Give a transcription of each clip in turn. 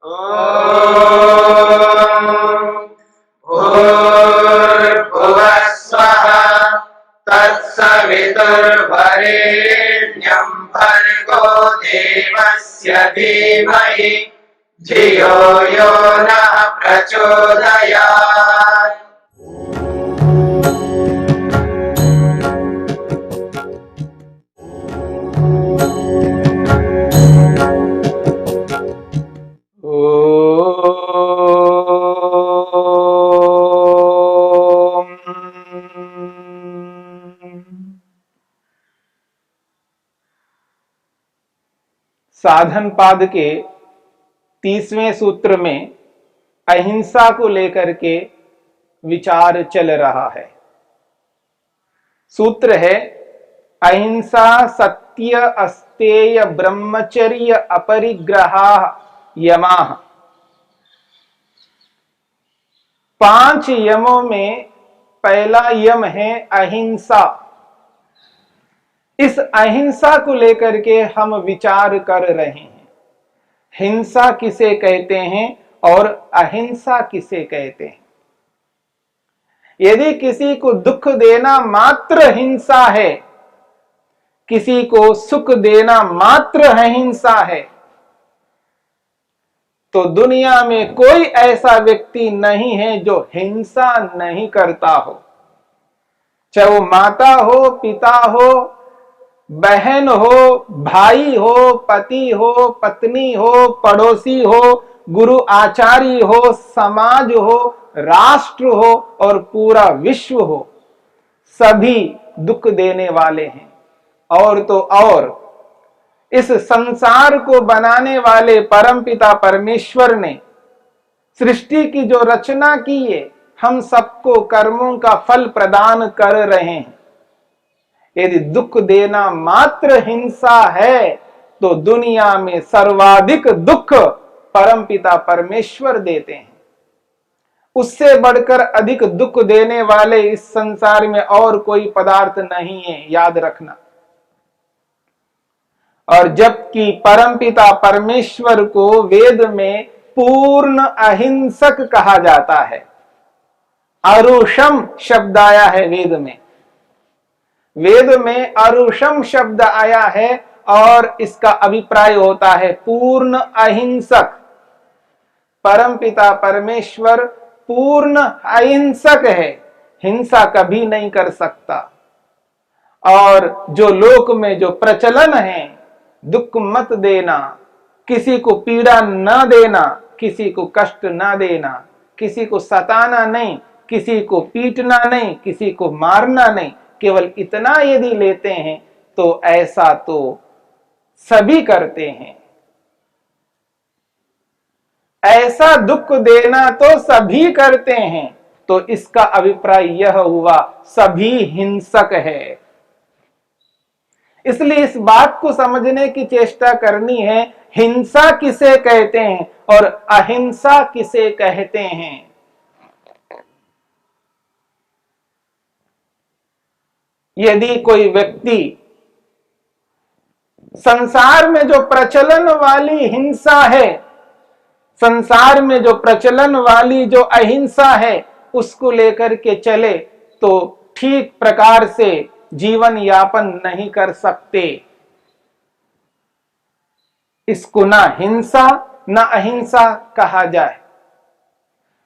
भूर्भुवः स्वः तत्सवितुर्वरेण्यं भर्गो देवस्य धीमहि धियो यो नः प्रचोदयात्। साधन पाद के 30वें सूत्र में अहिंसा को लेकर के विचार चल रहा है। सूत्र है अहिंसा सत्य अस्तेय ब्रह्मचर्य अपरिग्रहा यमाः। 5 यमों में पहला यम है अहिंसा। इस अहिंसा को लेकर के हम विचार कर रहे हैं। हिंसा किसे कहते हैं और अहिंसा किसे कहते हैं। यदि किसी को दुख देना मात्र हिंसा है, किसी को सुख देना मात्र अहिंसा है, तो दुनिया में कोई ऐसा व्यक्ति नहीं है जो हिंसा नहीं करता हो। चाहे वो माता हो, पिता हो, बहन हो, भाई हो, पति हो, पत्नी हो, पड़ोसी हो, गुरु आचार्य हो, समाज हो, राष्ट्र हो और पूरा विश्व हो, सभी दुख देने वाले हैं। और तो और इस संसार को बनाने वाले परमपिता परमेश्वर ने सृष्टि की जो रचना की है, हम सबको कर्मों का फल प्रदान कर रहे हैं। यदि दुख देना मात्र हिंसा है तो दुनिया में सर्वाधिक दुख परमपिता परमेश्वर देते हैं। उससे बढ़कर अधिक दुख देने वाले इस संसार में और कोई पदार्थ नहीं है, याद रखना। और जबकि परमपिता परमेश्वर को वेद में पूर्ण अहिंसक कहा जाता है। अरुषम शब्द आया है वेद में। वेद में अरुषम शब्द आया है और इसका अभिप्राय होता है पूर्ण अहिंसक। परमपिता परमेश्वर पूर्ण अहिंसक है, हिंसा कभी नहीं कर सकता। और जो लोक में जो प्रचलन है, दुख मत देना, किसी को पीड़ा न देना, किसी को कष्ट न देना, किसी को सताना नहीं, किसी को पीटना नहीं, किसी को मारना नहीं, केवल इतना यदि लेते हैं तो ऐसा तो सभी करते हैं। ऐसा दुख देना तो सभी करते हैं, तो इसका अभिप्राय यह हुआ सभी हिंसक है। इसलिए इस बात को समझने की चेष्टा करनी है, हिंसा किसे कहते हैं और अहिंसा किसे कहते हैं। यदि कोई व्यक्ति संसार में जो प्रचलन वाली हिंसा है, संसार में जो प्रचलन वाली जो अहिंसा है, उसको लेकर के चले तो ठीक प्रकार से जीवन यापन नहीं कर सकते। इसको ना हिंसा ना अहिंसा कहा जाए।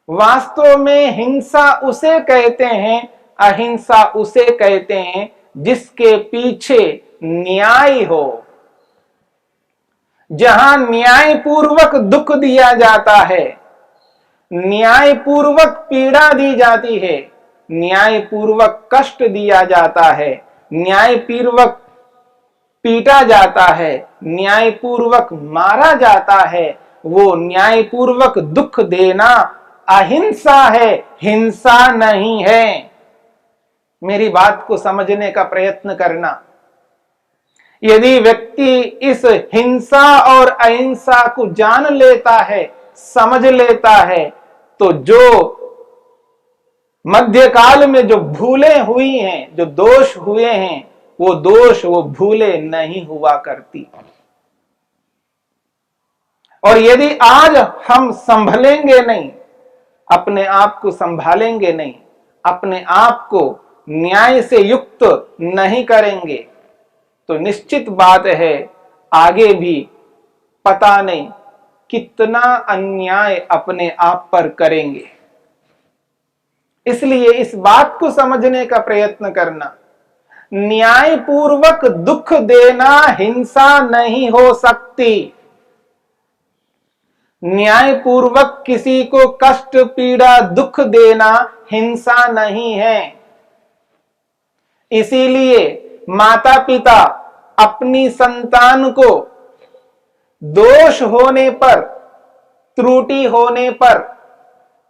वास्तव में हिंसा उसे कहते हैं, अहिंसा उसे कहते हैं जिसके पीछे न्याय हो, जहां न्यायपूर्वक दुख दिया जाता है, न्यायपूर्वक पीड़ा दी जाती है, न्यायपूर्वक कष्ट दिया जाता है, न्यायपूर्वक पीटा जाता है, न्यायपूर्वक मारा जाता है, वो न्यायपूर्वक दुख देना अहिंसा है, हिंसा नहीं है। मेरी बात को समझने का प्रयत्न करना। यदि व्यक्ति इस हिंसा और अहिंसा को जान लेता है, समझ लेता है, तो जो मध्यकाल में जो भूलें हुई हैं, जो दोष हुए हैं, वो दोष वो भूले नहीं हुआ करती। और यदि आज हम संभलेंगे नहीं, अपने आप को संभालेंगे नहीं, अपने आप को न्याय से युक्त नहीं करेंगे, तो निश्चित बात है आगे भी पता नहीं कितना अन्याय अपने आप पर करेंगे। इसलिए इस बात को समझने का प्रयत्न करना, न्यायपूर्वक दुख देना हिंसा नहीं हो सकती। न्यायपूर्वक किसी को कष्ट, पीड़ा, दुख देना हिंसा नहीं है। इसीलिए माता पिता अपनी संतान को दोष होने पर, त्रुटि होने पर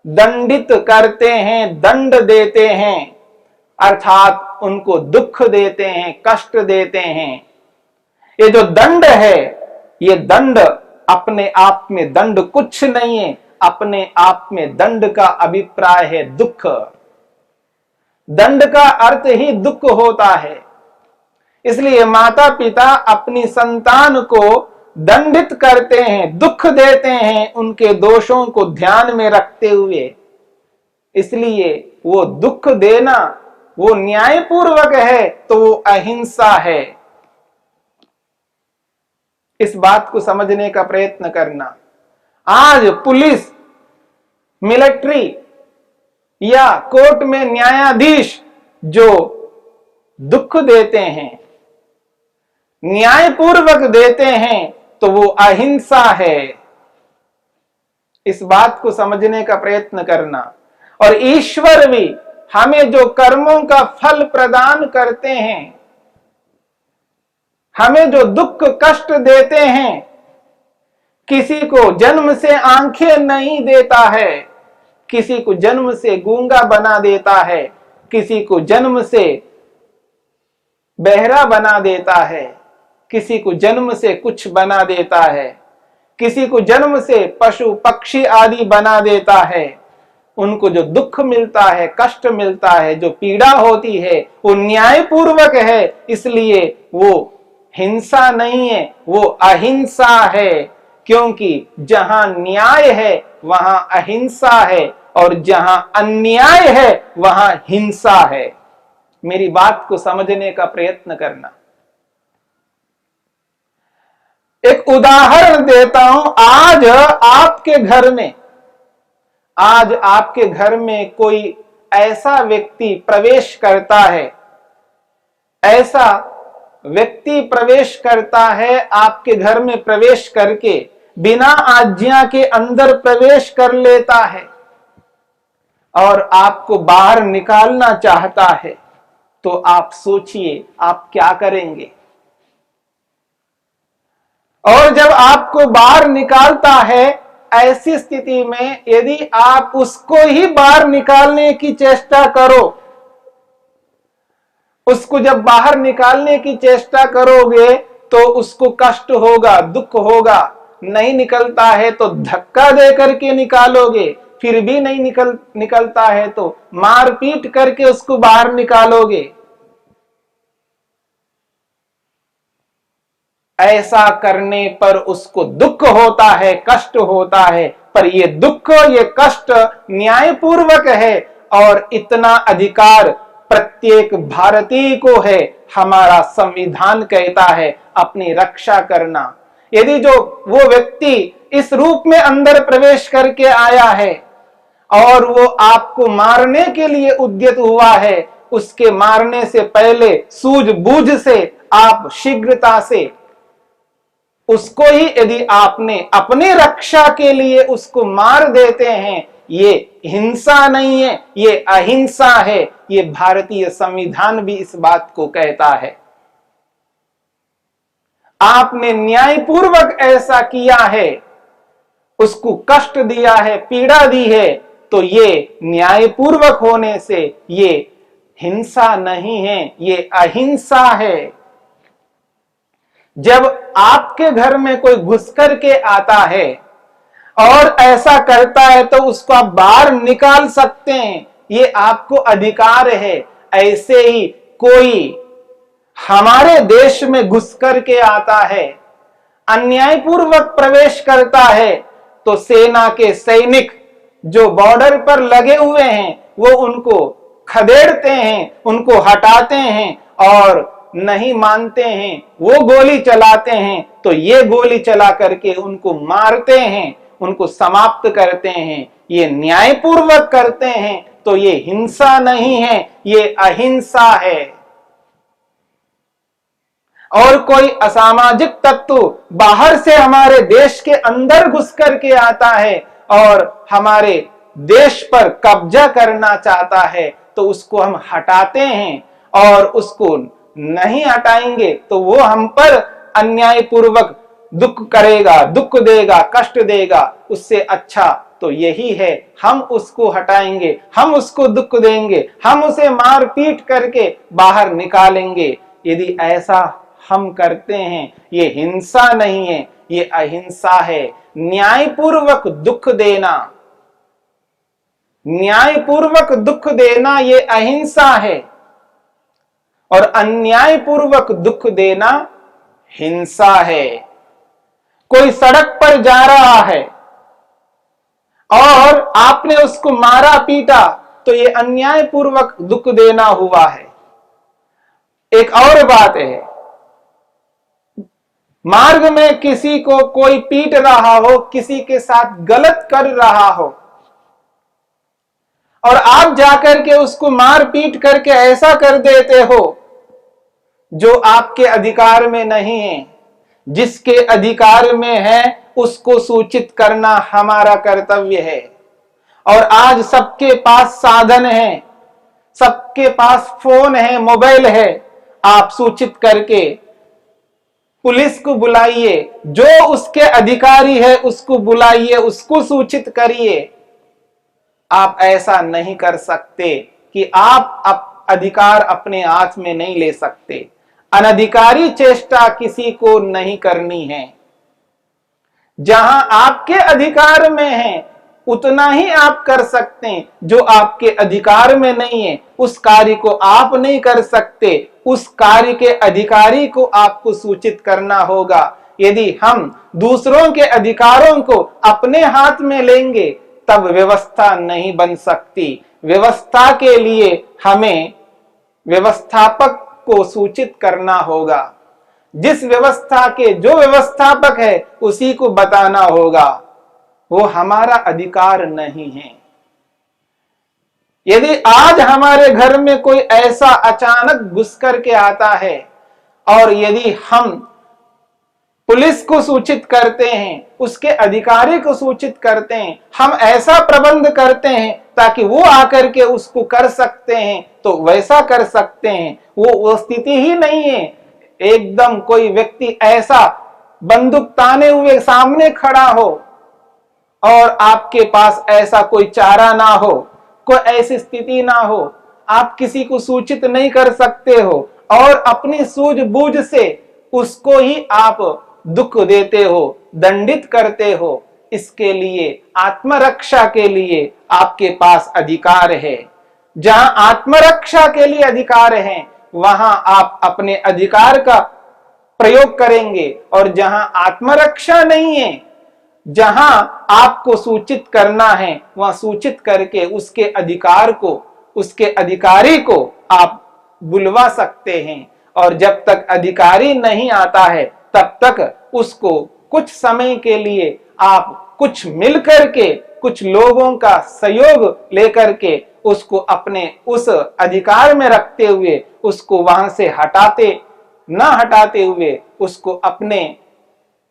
दंडित करते हैं, दंड देते हैं, अर्थात उनको दुख देते हैं, कष्ट देते हैं। ये जो दंड है, ये दंड अपने आप में दंड कुछ नहीं है, अपने आप में दंड का अभिप्राय है दुख। दंड का अर्थ ही दुख होता है। इसलिए माता पिता अपनी संतान को दंडित करते हैं, दुख देते हैं, उनके दोषों को ध्यान में रखते हुए। इसलिए वो दुख देना वो न्यायपूर्वक है तो वो अहिंसा है। इस बात को समझने का प्रयत्न करना। आज पुलिस, मिलिट्री या कोर्ट में न्यायाधीश जो दुख देते हैं, न्यायपूर्वक देते हैं, तो वो अहिंसा है। इस बात को समझने का प्रयत्न करना। और ईश्वर भी हमें जो कर्मों का फल प्रदान करते हैं, हमें जो दुख कष्ट देते हैं, किसी को जन्म से आंखें नहीं देता है, किसी को जन्म से गूंगा बना देता है, किसी को जन्म से बहरा बना देता है, किसी को जन्म से कुछ बना देता है, किसी को जन्म से पशु पक्षी आदि बना देता है। उनको जो दुख मिलता है, कष्ट मिलता है, जो पीड़ा होती है, वो न्यायपूर्वक है। इसलिए वो हिंसा नहीं है, वो अहिंसा है। क्योंकि जहां न्याय है वहां अहिंसा है, और जहां अन्याय है वहां हिंसा है। मेरी बात को समझने का प्रयत्न करना। एक उदाहरण देता हूं। आज आपके घर में कोई ऐसा व्यक्ति प्रवेश करता है, ऐसा व्यक्ति प्रवेश करता है, आपके घर में प्रवेश करके बिना आज्ञा के अंदर प्रवेश कर लेता है और आपको बाहर निकालना चाहता है, तो आप सोचिए आप क्या करेंगे। और जब आपको बाहर निकालता है, ऐसी स्थिति में यदि आप उसको ही बाहर निकालने की चेष्टा करो, उसको जब बाहर निकालने की चेष्टा करोगे तो उसको कष्ट होगा, दुख होगा। नहीं निकलता है तो धक्का दे करके निकालोगे, फिर भी नहीं निकलता है तो मारपीट करके उसको बाहर निकालोगे। ऐसा करने पर उसको दुख होता है, कष्ट होता है, पर ये दुख, ये कष्ट न्यायपूर्वक है। और इतना अधिकार प्रत्येक भारतीय को है। हमारा संविधान कहता है अपनी रक्षा करना। यदि जो वो व्यक्ति इस रूप में अंदर प्रवेश करके आया है और वो आपको मारने के लिए उद्यत हुआ है, उसके मारने से पहले सूझबूझ से आप शीघ्रता से उसको ही यदि आपने अपनी रक्षा के लिए उसको मार देते हैं, ये हिंसा नहीं है, ये अहिंसा है। ये भारतीय संविधान भी इस बात को कहता है। आपने न्यायपूर्वक ऐसा किया है, उसको कष्ट दिया है, पीड़ा दी है, तो ये न्यायपूर्वक होने से ये हिंसा नहीं है, ये अहिंसा है। जब आपके घर में कोई घुस करके आता है और ऐसा करता है तो उसको आप बाहर निकाल सकते हैं, ये आपको अधिकार है। ऐसे ही कोई हमारे देश में घुस करके आता है, अन्यायपूर्वक प्रवेश करता है तो सेना के सैनिक जो बॉर्डर पर लगे हुए हैं वो उनको खदेड़ते हैं, उनको हटाते हैं, और नहीं मानते हैं वो गोली चलाते हैं तो ये गोली चला करके उनको मारते हैं, उनको समाप्त करते हैं। ये न्यायपूर्वक करते हैं तो ये हिंसा नहीं है, ये अहिंसा है। और कोई असामाजिक तत्व बाहर से हमारे देश के अंदर घुस करके आता है और हमारे देश पर कब्जा करना चाहता है तो उसको हम हटाते हैं, और उसको नहीं हटाएंगे तो वो हम पर अन्यायपूर्वक दुख करेगा, दुख देगा, कष्ट देगा। उससे अच्छा तो यही है, हम उसको हटाएंगे, हम उसको दुख देंगे, हम उसे मार पीट करके बाहर निकालेंगे। यदि ऐसा हम करते हैं, ये हिंसा नहीं है, ये अहिंसा है। न्यायपूर्वक दुख देना, न्यायपूर्वक दुख देना ये अहिंसा है, और अन्यायपूर्वक दुख देना हिंसा है। कोई सड़क पर जा रहा है और आपने उसको मारा पीटा तो ये अन्यायपूर्वक दुख देना हुआ है। एक और बात है, मार्ग में किसी को कोई पीट रहा हो, किसी के साथ गलत कर रहा हो, और आप जाकर के उसको मार पीट करके ऐसा कर देते हो जो आपके अधिकार में नहीं है। जिसके अधिकार में है उसको सूचित करना हमारा कर्तव्य है। और आज सबके पास साधन है, सबके पास फोन है, मोबाइल है। आप सूचित करके पुलिस को बुलाइए, जो उसके अधिकारी है उसको बुलाइए, उसको सूचित करिए। आप ऐसा नहीं कर सकते कि आप अधिकार अपने हाथ में नहीं ले सकते। अनधिकारी चेष्टा किसी को नहीं करनी है। जहां आपके अधिकार में है उतना ही आप कर सकते हैं, जो आपके अधिकार में नहीं है उस कार्य को आप नहीं कर सकते। उस कार्य के अधिकारी को आपको सूचित करना होगा। यदि हम दूसरों के अधिकारों को अपने हाथ में लेंगे तब व्यवस्था नहीं बन सकती। व्यवस्था के लिए हमें व्यवस्थापक को सूचित करना होगा। जिस व्यवस्था के जो व्यवस्थापक है उसी को बताना होगा, वो हमारा अधिकार नहीं है। यदि आज हमारे घर में कोई ऐसा अचानक घुस करके आता है और यदि हम पुलिस को सूचित करते हैं, उसके अधिकारी को सूचित करते हैं, हम ऐसा प्रबंध करते हैं ताकि वो आकर के उसको कर सकते हैं तो वैसा कर सकते हैं। वो स्थिति ही नहीं है। एकदम कोई व्यक्ति ऐसा बंदूक ताने हुए सामने खड़ा हो और आपके पास ऐसा कोई चारा ना हो, कोई ऐसी स्थिति ना हो, आप किसी को सूचित नहीं कर सकते हो और अपनी सूझबूझ से उसको ही आप दुख देते हो, दंडित करते हो। इसके लिए आत्मरक्षा के लिए आपके पास अधिकार है। जहां आत्मरक्षा के लिए अधिकार है वहां आप अपने अधिकार का प्रयोग करेंगे, और जहां आत्मरक्षा नहीं है, जहां आपको सूचित करना है वहां सूचित करके उसके अधिकार को, उसके अधिकारी को आप बुलवा सकते हैं। और जब तक अधिकारी नहीं आता है तब तक उसको कुछ समय के लिए आप कुछ मिलकर के, कुछ लोगों का सहयोग लेकर के उसको अपने उस अधिकार में रखते हुए उसको वहां से हटाते हुए उसको अपने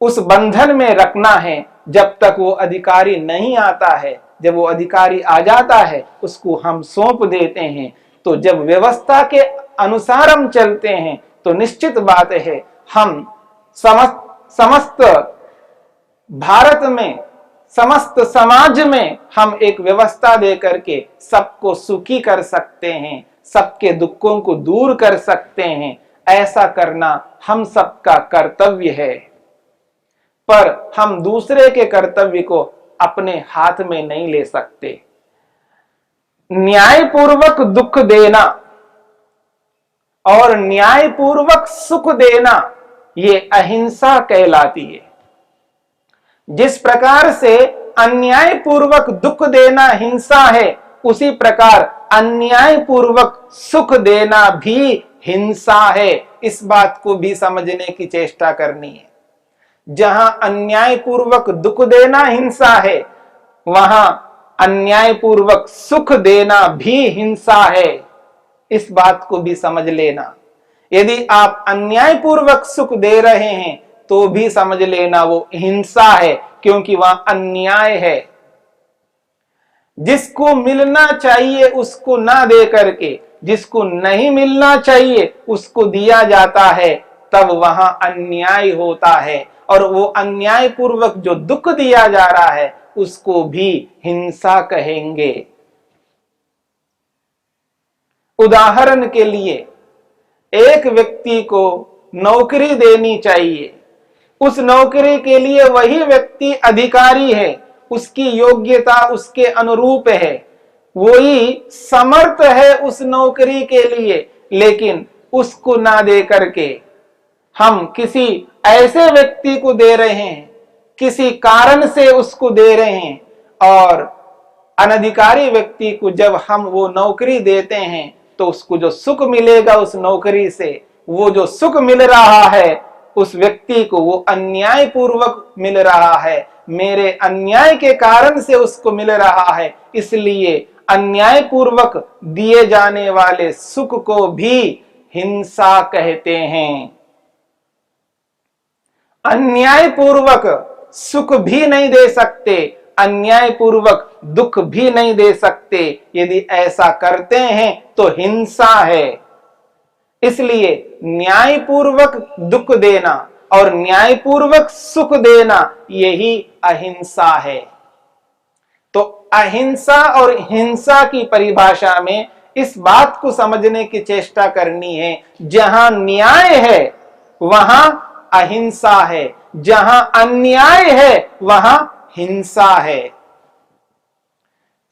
उस बंधन में रखना है जब तक वो अधिकारी नहीं आता है। जब वो अधिकारी आ जाता है उसको हम सौंप देते हैं। तो जब व्यवस्था के अनुसार हम चलते हैं तो निश्चित बात है हम समस्त भारत में, समस्त समाज में हम एक व्यवस्था दे करके सबको सुखी कर सकते हैं, सबके दुखों को दूर कर सकते हैं। ऐसा करना हम सबका कर्तव्य है, पर हम दूसरे के कर्तव्य को अपने हाथ में नहीं ले सकते। न्यायपूर्वक दुख देना और न्यायपूर्वक सुख देना ये अहिंसा कहलाती है। जिस प्रकार से अन्याय पूर्वक दुख देना हिंसा है, उसी प्रकार अन्याय पूर्वक सुख देना भी हिंसा है। इस बात को भी समझने की चेष्टा करनी है। जहां अन्याय पूर्वक दुख देना हिंसा है, वहां अन्याय पूर्वक सुख देना भी हिंसा है। इस बात को भी समझ लेना। यदि आप अन्याय पूर्वक सुख दे रहे हैं तो भी समझ लेना वो हिंसा है, क्योंकि वह अन्याय है। जिसको मिलना चाहिए उसको ना दे करके जिसको नहीं मिलना चाहिए उसको दिया जाता है, तब वहां अन्याय होता है। और वो अन्याय पूर्वक जो दुख दिया जा रहा है उसको भी हिंसा कहेंगे। उदाहरण के लिए, एक व्यक्ति को नौकरी देनी चाहिए। उस नौकरी के लिए वही व्यक्ति अधिकारी है, उसकी योग्यता उसके अनुरूप है, वही समर्थ है उस नौकरी के लिए, लेकिन उसको ना दे करके हम किसी ऐसे व्यक्ति को दे रहे हैं, किसी कारण से उसको दे रहे हैं। और अनधिकारी व्यक्ति को जब हम वो नौकरी देते हैं तो उसको जो सुख मिलेगा उस नौकरी से, वो जो सुख मिल रहा है उस व्यक्ति को वो अन्याय पूर्वक मिल रहा है। मेरे अन्याय के कारण से उसको मिल रहा है, इसलिए अन्याय पूर्वक दिए जाने वाले सुख को भी हिंसा कहते हैं। अन्याय पूर्वक सुख भी नहीं दे सकते, अन्याय पूर्वक दुख भी नहीं दे सकते। यदि ऐसा करते हैं तो हिंसा है। इसलिए न्यायपूर्वक दुख देना और न्यायपूर्वक सुख देना यही अहिंसा है। तो अहिंसा और हिंसा की परिभाषा में इस बात को समझने की चेष्टा करनी है, जहां न्याय है वहां अहिंसा है, जहां अन्याय है वहां हिंसा है।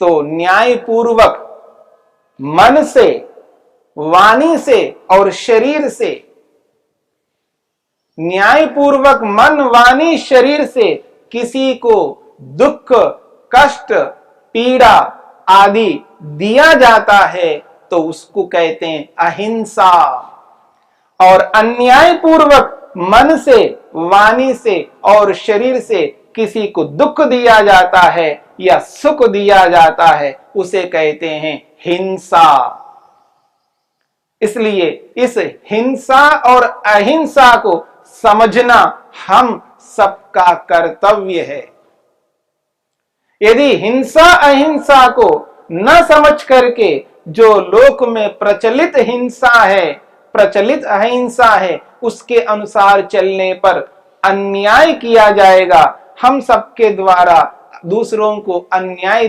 तो न्यायपूर्वक मन से, वाणी से और शरीर से, न्यायपूर्वक मन, वाणी, शरीर से किसी को दुख, कष्ट, पीड़ा आदि दिया जाता है तो उसको कहते हैं अहिंसा। और अन्यायपूर्वक मन से, वाणी से और शरीर से किसी को दुख दिया जाता है या सुख दिया जाता है, उसे कहते हैं हिंसा। इसलिए इस हिंसा और अहिंसा को समझना हम सबका कर्तव्य है। यदि हिंसा अहिंसा को न समझ करके जो लोक में प्रचलित हिंसा है, प्रचलित अहिंसा है, उसके अनुसार चलने पर अन्याय किया जाएगा। हम सबके द्वारा दूसरों को अन्याय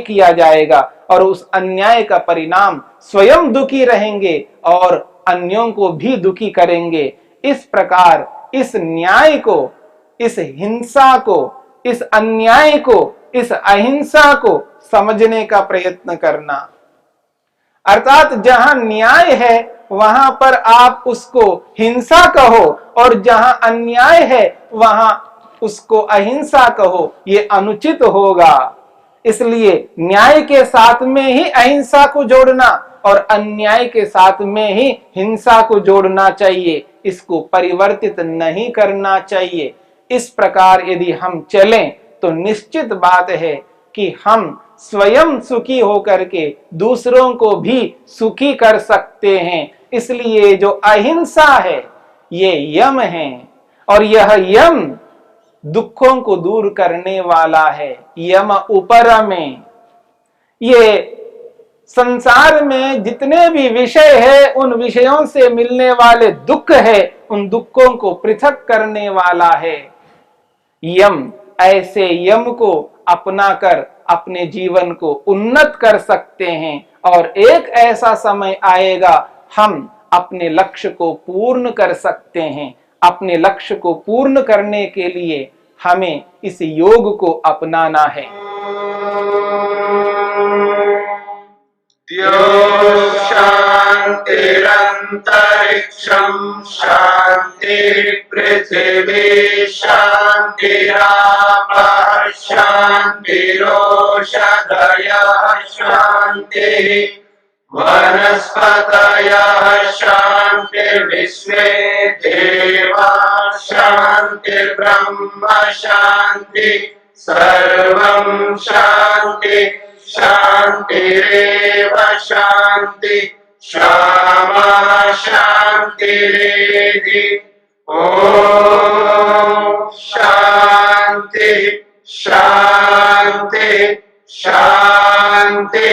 किया जाएगा और उस अन्याय का परिणाम स्वयं दुखी रहेंगे और अन्यों को भी दुखी करेंगे। इस प्रकार इस न्याय को, इस हिंसा को, इस अन्याय को, इस अहिंसा को समझने का प्रयत्न करना। अर्थात जहां न्याय है वहां पर आप उसको हिंसा कहो और जहां अन्याय है वहां उसको अहिंसा कहो, ये अनुचित होगा। इसलिए न्याय के साथ में ही अहिंसा को जोड़ना और अन्याय के साथ में ही हिंसा को जोड़ना चाहिए, इसको परिवर्तित नहीं करना चाहिए। इस प्रकार यदि हम चलें तो निश्चित बात है कि हम स्वयं सुखी होकर के दूसरों को भी सुखी कर सकते हैं। इसलिए जो अहिंसा है ये यम है और यह यम दुखों को दूर करने वाला है। यम उपरमे, ये संसार में जितने भी विषय है उन विषयों से मिलने वाले दुख है, उन दुखों को पृथक करने वाला है यम। ऐसे यम को अपनाकर अपने जीवन को उन्नत कर सकते हैं और एक ऐसा समय आएगा हम अपने लक्ष्य को पूर्ण कर सकते हैं। अपने लक्ष्य को पूर्ण करने के लिए हमें इस योग को अपनाना है। शांति। शान्तिरन्तरिक्षं शान्ति पृथिवी शान्तिरापः शान्तिरोषधयः शान्तिः वनस्पतयः शान्तिर्विश्वे देवाः शान्तिर्ब्रह्म शान्ति सर्वं शान्ति शान्तिरेव शान्ति क्षमा शान्तिरेधि ॐ शान्ति शान्ति शान्ति